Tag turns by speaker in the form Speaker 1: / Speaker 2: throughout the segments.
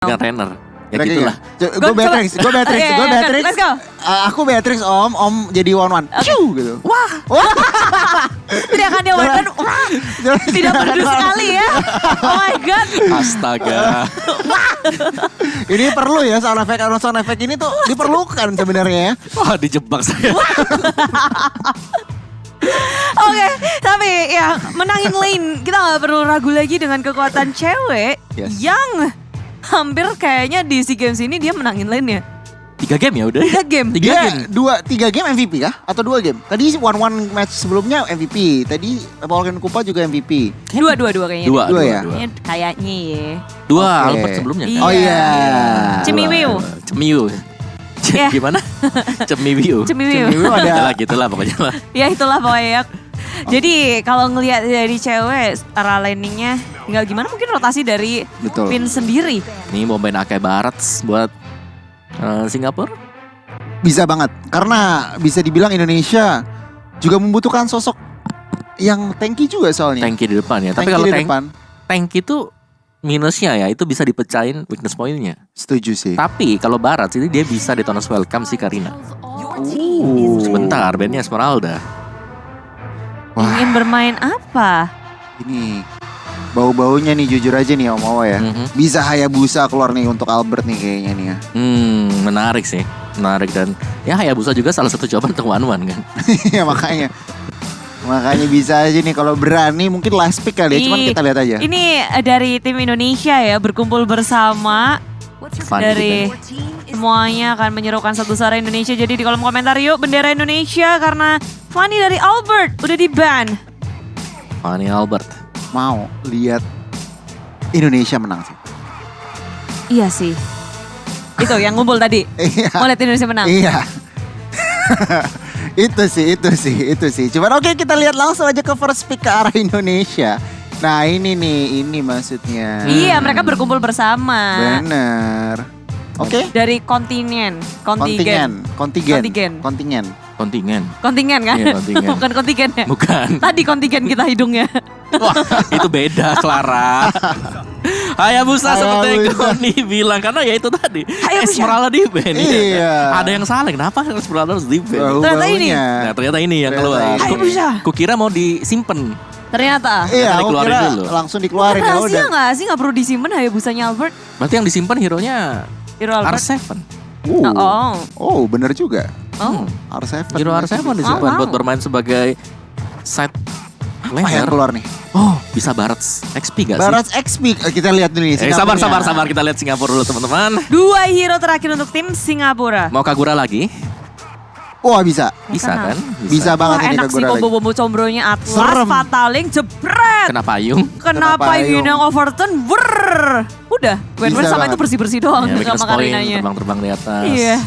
Speaker 1: Bukan trainer. Ya gitulah.
Speaker 2: Gue Beatrix.
Speaker 3: Let's go.
Speaker 2: Aku Beatrix om jadi one. Ciu gitu.
Speaker 3: Wah. Teriakannya Warden. Wah. Tidak merdu sekali ya. Oh my god.
Speaker 1: Astaga.
Speaker 2: Ini perlu ya sound effect ini tuh diperlukan sebenarnya ya.
Speaker 1: Wah, dijebak saya.
Speaker 3: Oke, tapi ya menangin lane kita nggak perlu ragu lagi dengan kekuatan cewek yang hampir kayaknya di SEA Games ini dia menangin lane-nya.
Speaker 1: 3 game ya udah.
Speaker 3: 3 game.
Speaker 2: Dia 3 game MVP kah? Atau 2 game? Tadi 1-1 match sebelumnya MVP. Tadi Polken Kupa juga MVP.
Speaker 3: Dua kayaknya.
Speaker 2: Dua ya?
Speaker 3: Kayaknya ya.
Speaker 1: 2
Speaker 2: Oke.
Speaker 1: Albert sebelumnya.
Speaker 3: Iya.
Speaker 2: Oh iya.
Speaker 3: Cemiwiu.
Speaker 1: Cemiwiu.
Speaker 3: Ya.
Speaker 1: Gimana? Cemiwiu.
Speaker 3: Cemiwiu.
Speaker 2: Ada.
Speaker 1: Gitulah pokoknya lah.
Speaker 3: Ya itulah pokoknya. Jadi kalau ngelihat dari cewek arah landingnya tinggal gimana mungkin rotasi dari
Speaker 2: Betul.
Speaker 3: Pin sendiri.
Speaker 1: Nih mau main Akai Barat buat Singapura.
Speaker 2: Bisa banget. Karena bisa dibilang Indonesia juga membutuhkan sosok yang tanky juga soalnya.
Speaker 1: Tanky di depan ya. Tapi
Speaker 2: Tanky
Speaker 1: kalau
Speaker 2: di depan.
Speaker 1: tank itu minusnya ya itu bisa dipecahin weakness point-nya.
Speaker 2: Setuju sih.
Speaker 1: Tapi kalau Barat ini dia bisa di Tonos Welcome si Karina. Sebentar, bandnya Esmeralda.
Speaker 2: Wah.
Speaker 3: Ingin bermain apa?
Speaker 2: Ini bau-baunya nih jujur aja nih Om Owo ya. Bisa Hayabusa keluar nih untuk Albert nih kayaknya nih ya.
Speaker 1: Menarik sih. Menarik dan ya Hayabusa juga salah satu jawaban untuk one-one kan.
Speaker 2: Iya makanya. Makanya bisa aja nih kalau berani mungkin last pick kali ya. Cuman kita lihat aja.
Speaker 3: Ini dari tim Indonesia ya berkumpul bersama.
Speaker 1: Fun
Speaker 3: Dari
Speaker 1: gitu.
Speaker 3: semuanya akan menyerukan satu suara Indonesia. Jadi di kolom komentar yuk bendera Indonesia karena Fanny dari Albert udah di ban.
Speaker 1: Fanny Albert.
Speaker 2: Mau lihat Indonesia menang sih.
Speaker 3: Iya sih. Itu yang ngumpul tadi.
Speaker 2: Iya.
Speaker 3: Mau lihat Indonesia menang.
Speaker 2: Iya. itu sih. Cuman oke kita lihat langsung aja ke first pick ke arah Indonesia. Nah ini maksudnya.
Speaker 3: Iya mereka berkumpul bersama.
Speaker 2: Bener. Oke.
Speaker 3: Dari kontingen.
Speaker 2: Kontingen.
Speaker 1: Kontingen.
Speaker 3: Kontingen kan?
Speaker 1: Iya, kontingen.
Speaker 3: Bukan kontingen ya?
Speaker 1: Bukan.
Speaker 3: Tadi kontingen kita hidungnya.
Speaker 1: Wah, itu beda Clara. Hayabusa seperti yang Koni bilang karena ya itu tadi. Esmeralda di band.
Speaker 2: Iya.
Speaker 1: Ada yang salah. Kenapa Esmeralda harus di band?
Speaker 3: Ternyata ini.
Speaker 1: Nah, ternyata ini yang keluar.
Speaker 3: Hayabusa.
Speaker 1: Kukira mau disimpan.
Speaker 3: Ternyata.
Speaker 2: Iya, aku
Speaker 1: dikeluarin
Speaker 2: kira
Speaker 1: dulu.
Speaker 2: langsung dikeluarin ya
Speaker 3: Rahasia
Speaker 2: udah.
Speaker 3: nggak sih nggak perlu disimpan Hayabusanya Albert?
Speaker 1: Berarti yang disimpan hero-nya
Speaker 3: Hero Albert.
Speaker 1: R7.
Speaker 3: Oh.
Speaker 2: Bener juga.
Speaker 3: Oh.
Speaker 2: R7.
Speaker 1: Hero R7 disimpan
Speaker 3: Wow.
Speaker 1: buat bermain sebagai side
Speaker 2: Apa yang
Speaker 1: laner.
Speaker 2: keluar nih?
Speaker 1: Oh, bisa Barat XP gak sih?
Speaker 2: Barat XP. Kita lihat dulu nih.
Speaker 1: Sabar.
Speaker 2: Singapurnya.
Speaker 1: Kita lihat Singapura dulu teman-teman.
Speaker 3: 2 hero terakhir untuk tim Singapura.
Speaker 1: Mau Kagura lagi?
Speaker 2: Wah bisa.
Speaker 1: Bisa kan?
Speaker 2: Bisa banget
Speaker 3: Wah
Speaker 2: ini
Speaker 3: enak sih
Speaker 2: Kagura lagi.
Speaker 3: combo-combo combronya Atlas,
Speaker 2: Serem.
Speaker 3: Fataling, jebret.
Speaker 1: Kena payung.
Speaker 3: Kenapa
Speaker 2: payung.
Speaker 3: yang overturn? Brrrr. Udah, Wen
Speaker 2: Bisa
Speaker 3: sama
Speaker 2: banget.
Speaker 3: itu bersih-bersih doang
Speaker 1: Ya,
Speaker 3: sama Karinanya.
Speaker 1: terbang-terbang di atas.
Speaker 3: Iya.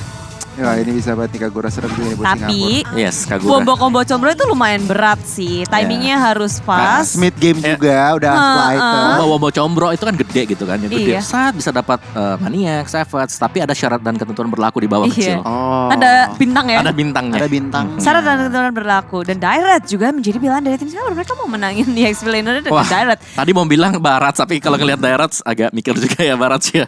Speaker 2: Ya ini bisa banget nih Kagura serem juga nih buat
Speaker 3: Tapi
Speaker 2: Singapura.
Speaker 1: Yes, Kagura.
Speaker 3: combo-combo combro itu lumayan berat sih. Timingnya harus pas.
Speaker 2: Mid game juga udah setelah itu.
Speaker 1: Wombo combro itu kan gede gitu kan. Yang gede
Speaker 3: Iya.
Speaker 1: saat bisa dapat Maniac, Savage. Tapi ada syarat dan ketentuan berlaku di bawah
Speaker 3: Iya.
Speaker 1: kecil.
Speaker 2: Oh.
Speaker 3: Ada bintang ya.
Speaker 1: Ada bintangnya.
Speaker 2: Ada bintang.
Speaker 3: Syarat dan ketentuan berlaku. Dan Direct juga menjadi pilihan dari tim Singapura. Mereka mau menangin di XP Laner dengan
Speaker 1: Wah,
Speaker 3: Direct.
Speaker 1: tadi mau bilang Barat, tapi kalau ngelihat Barat agak mikir juga ya Barat ya.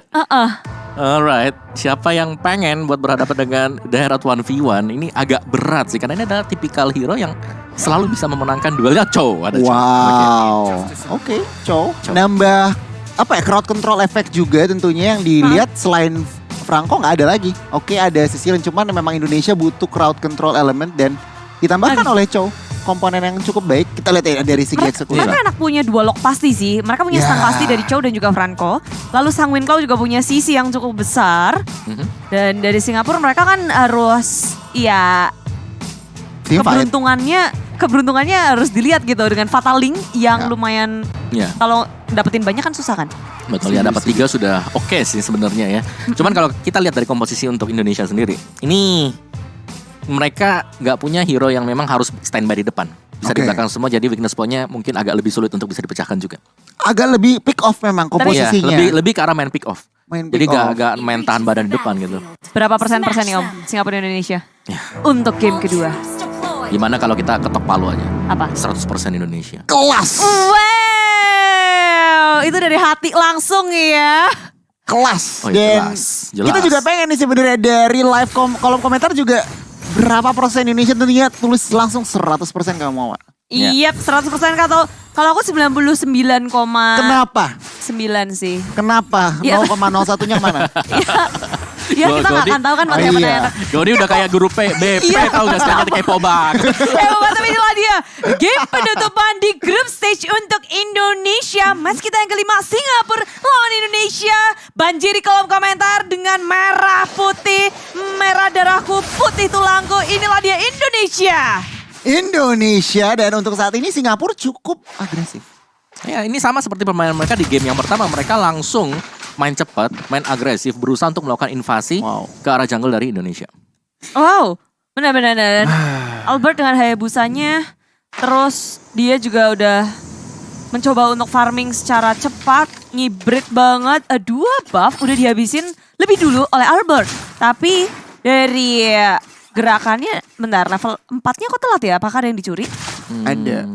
Speaker 1: Alright, siapa yang pengen buat berhadapan dengan Daerah 1v1 ini agak berat sih karena ini adalah tipikal hero yang selalu bisa memenangkan duelnya. Chow ada Chow.
Speaker 2: Wow. Oke, Chow. Nambah apa ya crowd control effect juga tentunya yang dilihat selain Franco nggak ada lagi. Oke, ada Sicilian cuman memang Indonesia butuh crowd control element dan ditambahkan oleh Chow komponen yang cukup baik. Kita lihat ya dari segi eksekusi.
Speaker 3: Mereka enak punya 2 lock pasti sih. Mereka punya
Speaker 2: Ya.
Speaker 3: stang pasti dari Chow dan juga Franco. Lalu Sang Winclaw juga punya sisi yang cukup besar. Dan dari Singapura mereka kan harus ya
Speaker 2: Team fight.
Speaker 3: keberuntungannya harus dilihat gitu dengan Fataling yang
Speaker 2: Ya.
Speaker 3: lumayan
Speaker 1: Ya,
Speaker 3: kalau dapetin banyak kan susah kan.
Speaker 1: betul ya dapat 3 sudah oke sih sebenarnya ya. Cuman kalau kita lihat dari komposisi untuk Indonesia sendiri, ini mereka nggak punya hero yang memang harus standby di depan. Bisa di
Speaker 2: Oke.
Speaker 1: belakang semua, jadi weakness point-nya mungkin agak lebih sulit untuk bisa dipecahkan juga.
Speaker 2: Agak lebih pick off memang
Speaker 1: Iya,
Speaker 2: komposisinya.
Speaker 1: lebih ke arah main pick off.
Speaker 2: Main
Speaker 1: Jadi
Speaker 2: pick off.
Speaker 1: gak main tahan badan di depan gitu.
Speaker 3: Berapa persen nih Om Singapura dan Indonesia?
Speaker 1: Ya.
Speaker 3: Untuk game kedua.
Speaker 1: Gimana kalau kita ketok palu aja?
Speaker 3: Apa?
Speaker 1: 100% Indonesia.
Speaker 2: Kelas.
Speaker 3: Wow, itu dari hati langsung ya.
Speaker 2: kelas.
Speaker 1: Oh,
Speaker 2: Dan
Speaker 1: jelas.
Speaker 2: kita juga pengen nih sebenarnya dari live kolom komentar juga berapa persen Indonesia tentunya tulis langsung 100% kamu mau.
Speaker 3: Iya, 100% kalau aku 99,9
Speaker 2: Kenapa?
Speaker 3: sih.
Speaker 2: Kenapa?
Speaker 3: Iya.
Speaker 2: 0,01-nya mana?
Speaker 3: Ya kita nggak akan tahu kan buat yang
Speaker 2: iya.
Speaker 3: menanya.
Speaker 1: Doni udah kayak guru BP
Speaker 3: Iya.
Speaker 1: tau gak sekarang kepo banget.
Speaker 3: Tapi inilah dia game penutupan di grup stage untuk Indonesia. Match kita yang kelima, Singapura lawan Indonesia. Banjiri kolom komentar dengan merah putih, merah darahku, putih tulangku. Inilah dia Indonesia.
Speaker 2: Dan untuk saat ini Singapura cukup agresif.
Speaker 1: Ya ini sama seperti permainan mereka di game yang pertama. Mereka langsung main cepat, main agresif, berusaha untuk melakukan invasi ke arah jungle dari Indonesia.
Speaker 3: Wow, benar-benar. Albert dengan Hayabusanya, terus dia juga udah mencoba untuk farming secara cepat, ngibrit banget. Dua buff udah dihabisin lebih dulu oleh Albert. Tapi dari gerakannya, bentar, level 4-nya kok telat ya? Apakah ada yang dicuri?
Speaker 2: Ada.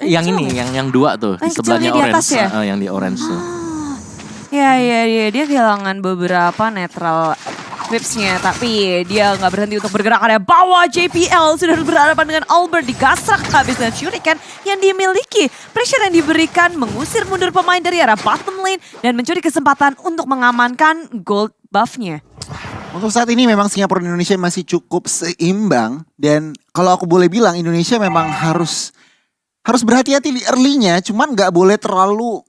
Speaker 1: Yang ini, yang dua tuh, di sebelahnya
Speaker 3: di atas
Speaker 1: orange.
Speaker 3: ya?
Speaker 1: Yang di orange tuh.
Speaker 3: Ya, dia kehilangan beberapa netral clipsnya, tapi dia nggak berhenti untuk bergerak. Ada bawah JPL sudah berhadapan dengan Albert, digasrak habis dengan shuriken yang dimiliki. Pressure yang diberikan mengusir mundur pemain dari arah bottom lane dan mencuri kesempatan untuk mengamankan gold buff-nya.
Speaker 2: Untuk saat ini memang Singapura dan Indonesia masih cukup seimbang, dan kalau aku boleh bilang Indonesia memang harus berhati-hati di early-nya, cuman nggak boleh terlalu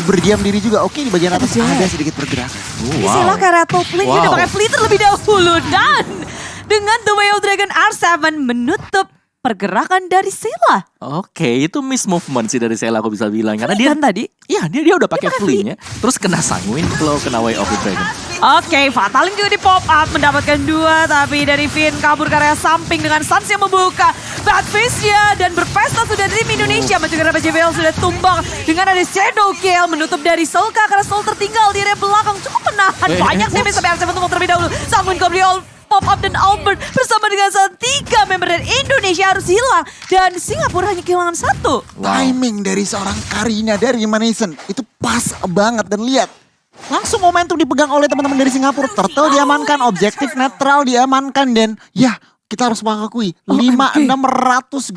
Speaker 2: berdiam diri juga. Oke, di bagian atas ada sedikit pergerakan.
Speaker 3: Sila ke arah top lane, dia udah pakai flitter lebih dahulu. Dan dengan The Way of Dragon R7 menutup pergerakan dari Sela.
Speaker 1: Oke, itu miss movement sih dari Sela aku bisa bilang. Karena dia
Speaker 3: tadi.
Speaker 1: Iya, dia udah pakai flee-nya. Terus kena sanguin kalau kena Way of the Dragon.
Speaker 3: Oke, Fataling juga di pop up mendapatkan 2, tapi dari Finn kabur ke area samping dengan Sans yang membuka bad face-nya dan berpesta sudah tim Indonesia. Mencegah JBL sudah tumbang dengan ada Shadow Kill menutup dari Solka karena Sol tertinggal di area belakang cukup menahan banyak damage sampai R7 tumbang terlebih dahulu. Sanguin Gabriel pop up dan Albert bersama dengan 3 member dari Indonesia harus hilang dan Singapura hanya kehilangan 1.
Speaker 2: Timing dari seorang Karina dari Maneson itu pas banget, dan lihat langsung momentum dipegang oleh teman-teman dari Singapura. Turtle diamankan, objektif netral diamankan, dan ya kita harus mengakui 5.600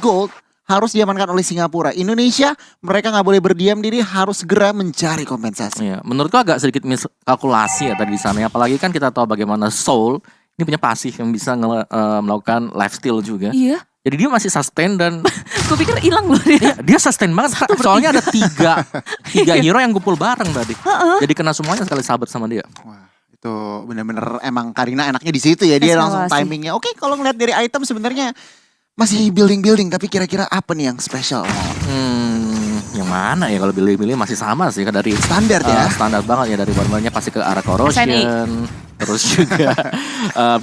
Speaker 2: gold harus diamankan oleh Singapura. Indonesia mereka nggak boleh berdiam diri, harus segera mencari kompensasi.
Speaker 1: Iya, menurutku agak sedikit miskalkulasi ya tadi di sana. Apalagi kan kita tahu bagaimana Soul ini punya pasif yang bisa melakukan lifesteal juga.
Speaker 3: Iya.
Speaker 1: Jadi dia masih sustain dan
Speaker 3: Gue pikir hilang loh dia.
Speaker 1: dia sustain banget. Soalnya ada tiga hero yang kumpul bareng tadi. Jadi kena semuanya sekali sahabat sama dia.
Speaker 2: Wah, itu benar-benar emang Karina enaknya di situ ya. Dia langsung timingnya. Oke, kalau ngeliat dari item sebenarnya masih building, tapi kira-kira apa nih yang spesial?
Speaker 1: Yang mana ya, kalau pilih-pilih masih sama sih dari
Speaker 2: standar ya.
Speaker 1: Standar banget ya, dari warnanya pasti ke arah corrosion. Terus juga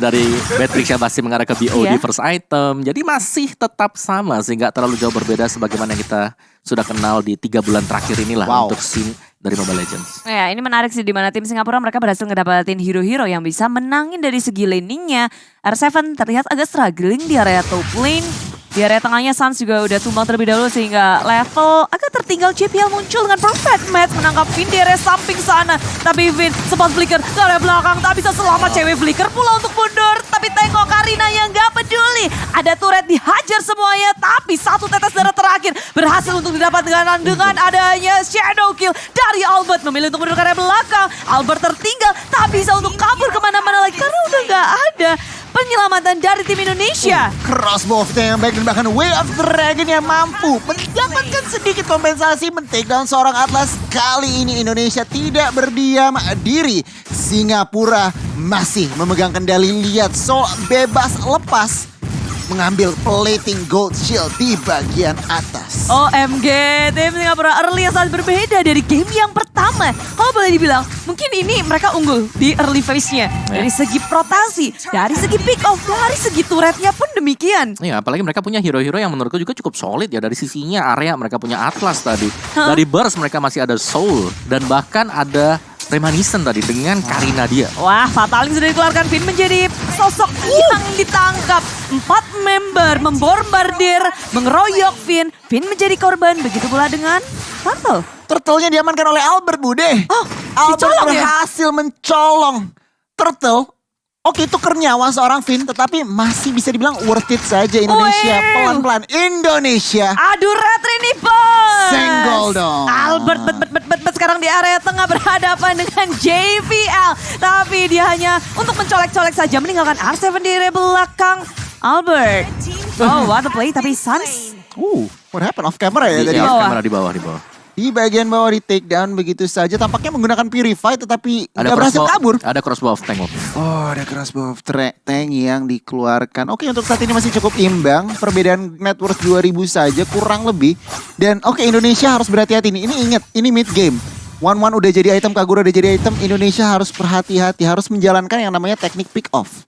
Speaker 1: dari Matrix yang pasti mengarah ke BOD first item. Jadi masih tetap sama sih, gak terlalu jauh berbeda sebagaimana yang kita sudah kenal di 3 bulan terakhir inilah untuk scene dari Mobile Legends.
Speaker 3: Ya, ini menarik sih di mana tim Singapura mereka berhasil ngedapatin hero-hero yang bisa menangin dari segi laningnya. R7 terlihat agak struggling di area top lane. Di area tengahnya Sans juga udah tumbang terlebih dahulu sehingga level agak tertinggal. JPL muncul dengan perfect match menangkap Vin di area samping sana. Tapi Vin sempat flicker ke area belakang, tak bisa selamat. Cewek flicker pula untuk mundur. Tapi tengok Karina yang gak peduli. Ada turret dihajar semuanya, tapi satu tetes darah terakhir berhasil untuk didapat dengan adanya Shadow Kill dari Albert. Memilih untuk mundur ke area belakang. Albert tertinggal, tak bisa untuk kabur kemana-mana lagi karena udah gak ada penyelamatan dari tim Indonesia.
Speaker 2: Crossbow yang baik, dan bahkan Way of the Dragon yang mampu mendapatkan sedikit kompensasi men-take down seorang Atlas. Kali ini Indonesia tidak berdiam diri. Singapura masih memegang kendali. Lihat Sol bebas lepas mengambil plating gold shield di bagian atas.
Speaker 3: OMG, tim Singapura early yang sangat berbeda dari game yang pertama. Kalau boleh dibilang, mungkin ini mereka unggul di early phase-nya. Dari segi rotasi, dari segi pick off, dari segi turretnya pun demikian.
Speaker 1: Iya, apalagi mereka punya hero-hero yang menurutku juga cukup solid ya. Dari sisinya area mereka punya Atlas tadi. Dari Burst mereka masih ada Soul. Dan bahkan ada Remaniscent tadi dengan Karina dia.
Speaker 3: Wah, Fataling sudah dikeluarkan. Finn menjadi sosok yang ditangkap. 4 member membombardir, mengeroyok Finn. Finn menjadi korban, begitu pula dengan Turtle.
Speaker 2: Turtle-nya diamankan oleh Albert, Bude.
Speaker 3: Oh,
Speaker 2: Albert
Speaker 3: Dicolong ya?
Speaker 2: berhasil mencolong Turtle. Oke, itu nyawa seorang Finn, tetapi masih bisa dibilang worth it saja Indonesia.
Speaker 3: Wih.
Speaker 2: Pelan-pelan Indonesia.
Speaker 3: Aduh, Red Bus.
Speaker 2: Senggol dong.
Speaker 3: Albert bet sekarang di area tengah berhadapan dengan JPL. Tapi dia hanya untuk mencolek-colek saja meninggalkan R7 di area belakang. Albert. Oh, what a play. Tapi Suns.
Speaker 2: What happened off camera ya tadi?
Speaker 1: Iya,
Speaker 3: bawah.
Speaker 1: kamera di bawah.
Speaker 2: Di bagian bawah di take down begitu saja. Tampaknya menggunakan Purify tetapi nggak berhasil kabur.
Speaker 1: Ada crossbow of tank.
Speaker 2: Oh, ada crossbow of tank yang dikeluarkan. Oke, untuk saat ini masih cukup imbang. Perbedaan net worth 2000 saja kurang lebih. Dan oke, Indonesia harus berhati-hati nih. Ini ingat, ini mid game. 1-1 udah jadi item, Kagura udah jadi item. Indonesia harus berhati-hati, harus menjalankan yang namanya teknik pick off.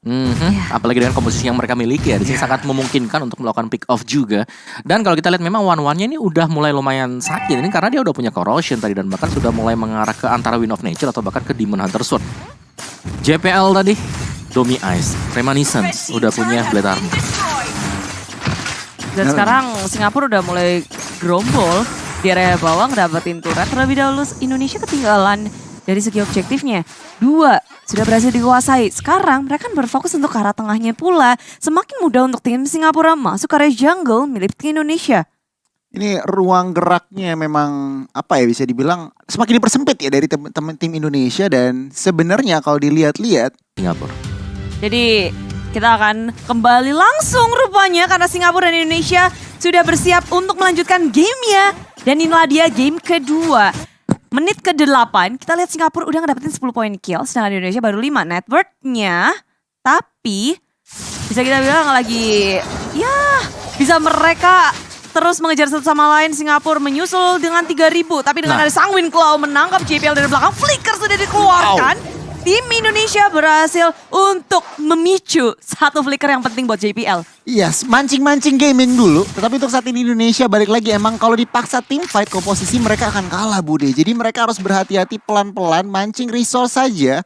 Speaker 1: Apalagi dengan komposisi yang mereka miliki ya, di sini sangat memungkinkan untuk melakukan pick off juga. Dan kalau kita lihat memang 1-1-nya ini udah mulai lumayan sakit ini karena dia udah punya corrosion tadi dan bahkan sudah mulai mengarah ke antara Wind of Nature atau bahkan ke Demon Hunter Sword. JPL tadi, Domi Ice, Reminiscence udah punya Blade Armor.
Speaker 3: Dan sekarang Singapura udah mulai gerombol di area bawah ngedapetin turret. Terlebih dahulu Indonesia ketinggalan dari segi objektifnya. 2 sudah berhasil dikuasai. Sekarang mereka berfokus untuk ke arah tengahnya pula. Semakin mudah untuk tim Singapura masuk ke area jungle milik tim Indonesia.
Speaker 2: Ini ruang geraknya memang apa ya bisa dibilang semakin dipersempit ya dari teman-teman tim Indonesia dan sebenarnya kalau dilihat-lihat
Speaker 1: Singapura.
Speaker 3: Jadi kita akan kembali langsung rupanya karena Singapura dan Indonesia sudah bersiap untuk melanjutkan gamenya. Dan inilah dia game kedua. Menit ke-8 kita lihat Singapura udah ngedapetin 10 poin kill. Sedangkan Indonesia baru 5 net worth-nya. Tapi bisa kita bilang lagi ya bisa mereka terus mengejar satu sama lain. Singapura menyusul dengan 3.000. Tapi dengan ada Sangwin Claw menangkap JPL dari belakang. Flicker sudah dikeluarkan. Tim Indonesia berhasil untuk memicu satu flicker yang penting buat JPL.
Speaker 2: yes, mancing-mancing gaming dulu. Tetapi untuk saat ini Indonesia balik lagi emang kalau dipaksa tim fight komposisi mereka akan kalah Bude. Jadi mereka harus berhati-hati pelan-pelan mancing resource saja.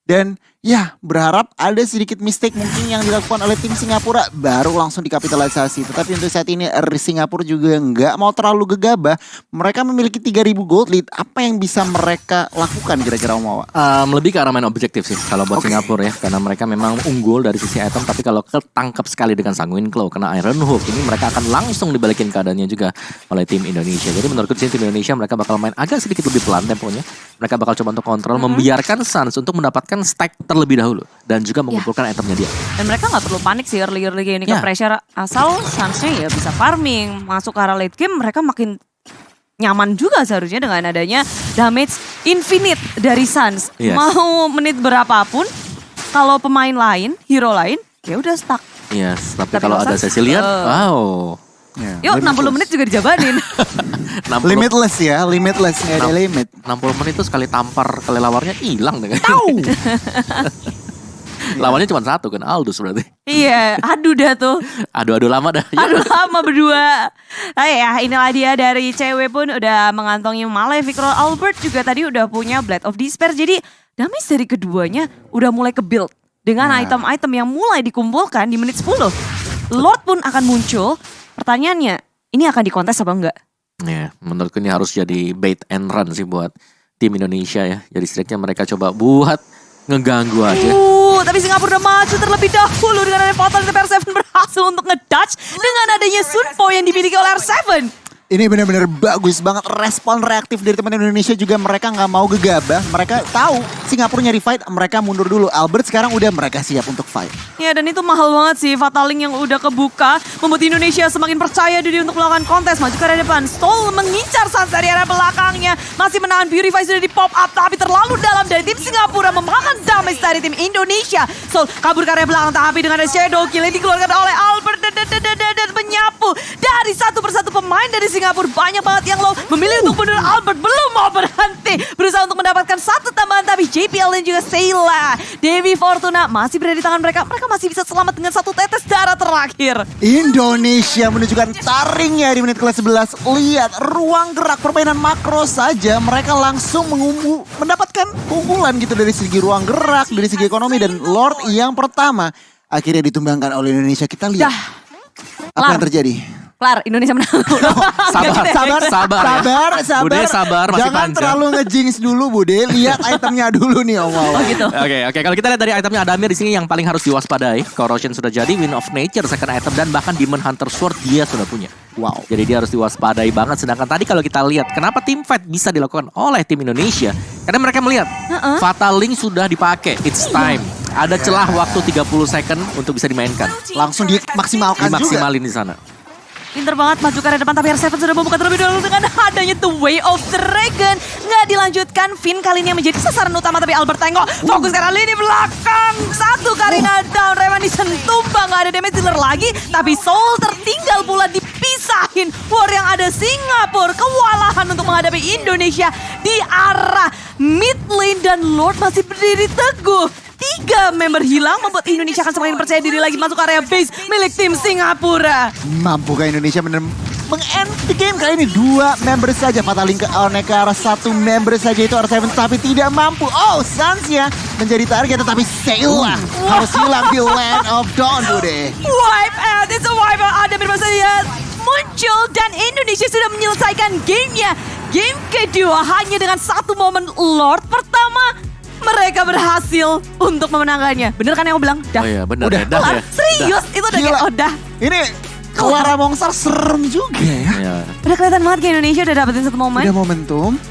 Speaker 2: Dan ya berharap ada sedikit mistake mungkin yang dilakukan oleh tim Singapura baru langsung dikapitalisasi. Tetapi untuk saat ini Singapura juga nggak mau terlalu gegabah. Mereka memiliki 3.000 gold lead. Apa yang bisa mereka lakukan kira-kira Omawa?
Speaker 1: Lebih ke arah main objektif sih kalau buat Singapura ya. Karena mereka memang unggul dari sisi item. Tapi kalau ketangkap sekali dengan Sangwin Claw kena Iron Hook, ini mereka akan langsung dibalikin keadaannya juga oleh tim Indonesia. Jadi menurutku di sini tim Indonesia mereka bakal main agak sedikit lebih pelan temponya. Mereka bakal coba untuk kontrol, membiarkan Suns untuk mendapatkan stack terlebih dahulu. Dan juga mengumpulkan itemnya dia.
Speaker 3: Dan mereka nggak perlu panik sih early ini ke pressure. Asal Suns-nya ya bisa farming. Masuk ke arah late game mereka makin nyaman juga seharusnya dengan adanya damage infinite dari Suns.
Speaker 1: Yes.
Speaker 3: Mau menit berapapun, kalau pemain lain, hero lain, ya udah stuck.
Speaker 1: Yes, tapi
Speaker 3: Tapi
Speaker 1: kalau
Speaker 3: kalau
Speaker 1: ada
Speaker 3: Suns,
Speaker 1: Cecilian, wow.
Speaker 3: Yuk 60 menit juga dijabanin.
Speaker 1: 60
Speaker 2: Limitless ya, limitless nggak ada limit.
Speaker 1: 60 menit itu sekali tampar kelelawarnya hilang dengan. Lawannya cuma satu kan, Aldous berarti.
Speaker 3: Iya, aduh dah tuh.
Speaker 1: Aduh lama dah.
Speaker 3: Aduh lama berdua. Nah ya inilah dia dari cewek pun udah mengantongi Malefic Roll. Albert juga tadi udah punya Blade of Despair. Jadi damage dari keduanya udah mulai ke build. Dengan item-item yang mulai dikumpulkan di menit 10. Lord pun akan muncul. Pertanyaannya, ini akan dikontes apa enggak?
Speaker 1: Ya, menurutku ini harus jadi bait and run sih buat tim Indonesia ya. Jadi setidaknya mereka coba buat ngeganggu aja.
Speaker 3: Tapi Singapura udah maju terlebih dahulu dengan adanya Fatal dari R7 berhasil untuk ngedodge dengan adanya Sunpo yang dimiliki oleh R7.
Speaker 2: Ini benar-benar bagus banget respon reaktif dari teman Indonesia juga mereka nggak mau gegabah. Mereka tahu Singapura nyari fight, mereka mundur dulu. Albert sekarang udah mereka siap untuk fight.
Speaker 3: Ya dan itu mahal banget sih Fataling yang udah kebuka. Membuat Indonesia semakin percaya diri untuk melakukan kontes. Maju ke arah depan. Stol mengincar Suns dari arah belakangnya. Masih menahan Purify sudah di pop up. Tapi terlalu dalam dari tim Singapura memakan damage dari tim Indonesia. Stol kabur ke arah belakang. Tapi dengan ada Shadow Kill yang dikeluarkan oleh Albert. Dan menyapu dari satu persatu pemain dari Singapura. Banyak banget yang low. Memilih untuk bunuh Albert. Belum mau berhenti. Berusaha untuk mendapatkan satu tambahan. Tapi JPL dan juga Sheila. Dewi Fortuna masih berada di tangan mereka. Mereka masih bisa selamat dengan satu tetes darah terakhir.
Speaker 2: Indonesia menunjukkan taringnya di menit ke-11. Lihat ruang gerak permainan makro saja. Mereka langsung mendapatkan keunggulan gitu dari segi ruang gerak, dari segi ekonomi. Dan Lord yang pertama akhirnya ditumbangkan oleh Indonesia. Kita lihat apa yang terjadi.
Speaker 3: kelar Indonesia menang.
Speaker 1: Sabar. Bude sabar, masih
Speaker 2: Jangan
Speaker 1: panjang.
Speaker 2: terlalu ngejinx dulu Bude, lihat itemnya dulu nih awal.
Speaker 3: Oh gitu.
Speaker 1: Oke. Kalau kita lihat dari itemnya Adamir di sini yang paling harus diwaspadai, Corrosion sudah jadi, Wind of Nature second item dan bahkan Demon Hunter Sword dia sudah punya.
Speaker 2: Wow.
Speaker 1: Jadi dia harus diwaspadai banget. Sedangkan tadi kalau kita lihat kenapa team fight bisa dilakukan oleh tim Indonesia, karena mereka melihat Fatal Link sudah dipakai. It's time. Ada celah waktu 30 second untuk bisa dimainkan.
Speaker 2: Langsung dimaksimalkan juga.
Speaker 1: Dimaksimalin di sana.
Speaker 3: Pinter banget maju ke area depan, tapi R7 sudah membuka terlebih dahulu dengan adanya The Way of Dragon. Nggak dilanjutkan, Finn kali ini yang menjadi sasaran utama, tapi Albert tengok. Fokus ke arah lini belakang. Satu Karina down, Remaniscent tumbang. Nggak ada damage dealer lagi, tapi Soul tertinggal pula dipisahin. War yang ada Singapura, kewalahan untuk menghadapi Indonesia di arah mid lane. Dan Lord masih berdiri teguh. 3 member hilang membuat Indonesia akan semakin percaya diri lagi masuk area base milik tim Singapura.
Speaker 2: Mampukah Indonesia meng-end the game kali ini? 2 member saja, Fatal Link ke arah 1 member saja itu R7, tapi tidak mampu. Oh, Sans ya menjadi target, tetapi Sayla harus hilang di Land of Dawn, Bude.
Speaker 3: Wipe out, it's a wipe out. Ada bermaksudnya muncul dan Indonesia sudah menyelesaikan gamenya. Game kedua hanya dengan 1 momen Lord pertama. Mereka berhasil untuk memenangkannya. Bener kan yang aku bilang? Dah.
Speaker 1: Oh iya benar
Speaker 2: Udah.
Speaker 1: ya. Dah ya.
Speaker 3: Serius? Itu udah kayak, oh dah.
Speaker 2: Ini Clara Mongsar serem juga ya.
Speaker 1: Iya.
Speaker 3: Udah kelihatan banget kayak Indonesia udah dapetin 1 momen.
Speaker 2: Udah momentum.